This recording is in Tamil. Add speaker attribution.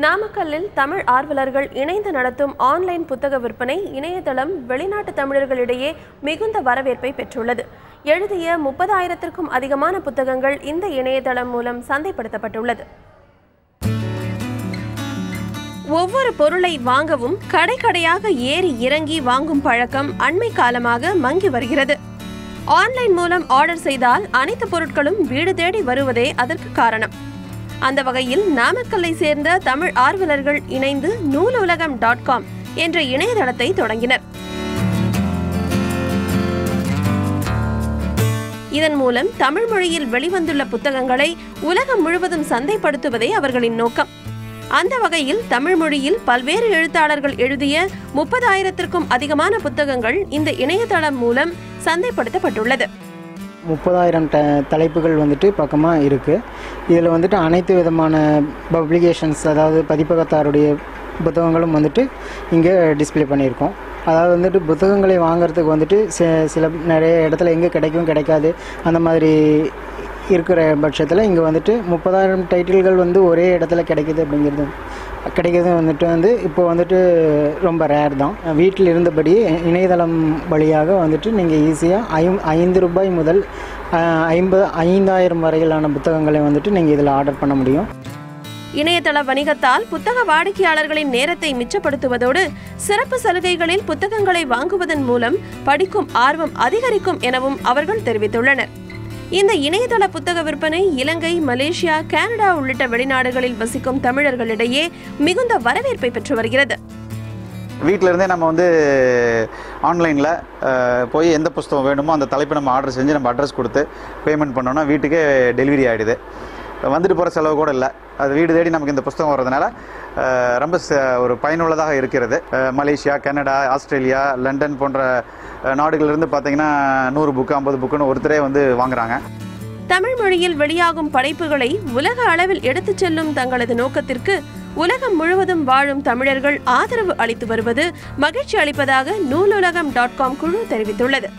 Speaker 1: நாமக்கல்லில் தமிழ் ஆர்வலர்கள் இணைந்து நடத்தும் ஆன்லைன் புத்தக விற்பனை இணையதளம் வெளிநாட்டு தமிழர்களிடையே மிகுந்த வரவேற்பை பெற்றுள்ளது. எழுதிய 30,000க்கும் அதிகமான புத்தகங்கள் இந்த இணையதளம் மூலம் சந்தைப்படுத்தப்பட்டுள்ளது. ஒவ்வொரு பொருளை வாங்கவும் கடையாக ஏறி இறங்கி வாங்கும் பழக்கம் அண்மை காலமாக மங்கி வருகிறது. ஆன்லைன் மூலம் ஆர்டர் செய்தால் அனைத்து பொருட்களும் வீடு தேடி வருவதே அதற்கு காரணம். அந்த வகையில் நாமக்கல்லை சேர்ந்த தமிழ் ஆர்வலர்கள் இணைந்து நூலுலகம்.com என்ற இணையதளத்தை தொடங்கினர். இதன் மூலம் தமிழ் மொழியில் வெளிவந்துள்ள புத்தகங்களை உலகம் முழுவதும் சந்தைப்படுத்துவதே அவர்களின் நோக்கம். அந்த வகையில் தமிழ் மொழியில் பல்வேறு எழுத்தாளர்கள் எழுதிய 30,000க்கும் அதிகமான புத்தகங்கள் இந்த இணையதளம் மூலம் சந்தைப்படுத்தப்பட்டுள்ளது.
Speaker 2: 30,000 தலைப்புகள் பக்கமாக இருக்குது. இதில் அனைத்து விதமான பப்ளிகேஷன்ஸ், அதாவது பதிப்பகத்தாருடைய புத்தகங்களும் இங்கே டிஸ்பிளே பண்ணியிருக்கோம். அதாவது புத்தகங்களை வாங்கிறதுக்கு சில நிறைய இடத்துல எங்கே கிடைக்காது, அந்த மாதிரி இருக்கிற பட்சத்தில் இங்கே 30,000 டைட்டில்கள் ஒரே இடத்துல கிடைக்கிறது இப்போ ரொம்ப ரேர் தான். வீட்டில் இருந்தபடி இணையதளம் வழியாக நீங்கள் ஈஸியாக ₹5 முதல் 5,000 வரையிலான புத்தகங்களை நீங்கள் இதில் ஆர்டர் பண்ண முடியும்.
Speaker 1: இணையதள வணிகத்தால் புத்தக வாடிக்கையாளர்களின் நேரத்தை மிச்சப்படுத்துவதோடு சிறப்பு சலுகைகளில் புத்தகங்களை வாங்குவதன் மூலம் படிக்கும் ஆர்வம் அதிகரிக்கும் எனவும் அவர்கள் தெரிவித்துள்ளனர். இந்த இணையதள புத்தக விற்பனை இலங்கை, மலேசியா, கனடா உள்ளிட்ட வெளிநாடுகளில் வசிக்கும் தமிழர்களிடையே மிகுந்த வரவேற்பை பெற்று வருகிறது.
Speaker 3: வீட்டில இருந்தே நம்ம ஆன்லைனில் போய் எந்த புத்தகம் வேணுமோ அந்த தலைப்பை நம்ம ஆர்டர் செஞ்சு நம்ம அட்ரஸ் கொடுத்து பேமெண்ட் பண்ணோன்னா வீட்டுக்கே டெலிவரி ஆகிடுது. வந்துட்டு போகிற செலவு கூட இல்லை. அது வீடு தேடி நமக்கு இந்த புத்தகம் வர்றதுனால ரொம்ப ஒரு பயனுள்ளதாக இருக்கிறது. மலேசியா, கனடா, ஆஸ்திரேலியா, லண்டன் போன்ற நாடுகளிலிருந்து பார்த்தீங்கன்னா 100 புக்கு 50 புக்குன்னு ஒருத்தரே வாங்குறாங்க.
Speaker 1: தமிழ் மொழியில் வெளியாகும் படைப்புகளை உலக அளவில் எடுத்துச் செல்லும் தங்களது நோக்கத்திற்கு உலகம் முழுவதும் வாழும் தமிழர்கள் ஆதரவு அளித்து வருவது மகிழ்ச்சி அளிப்பதாக நூலுலகம்.com குழு தெரிவித்துள்ளது.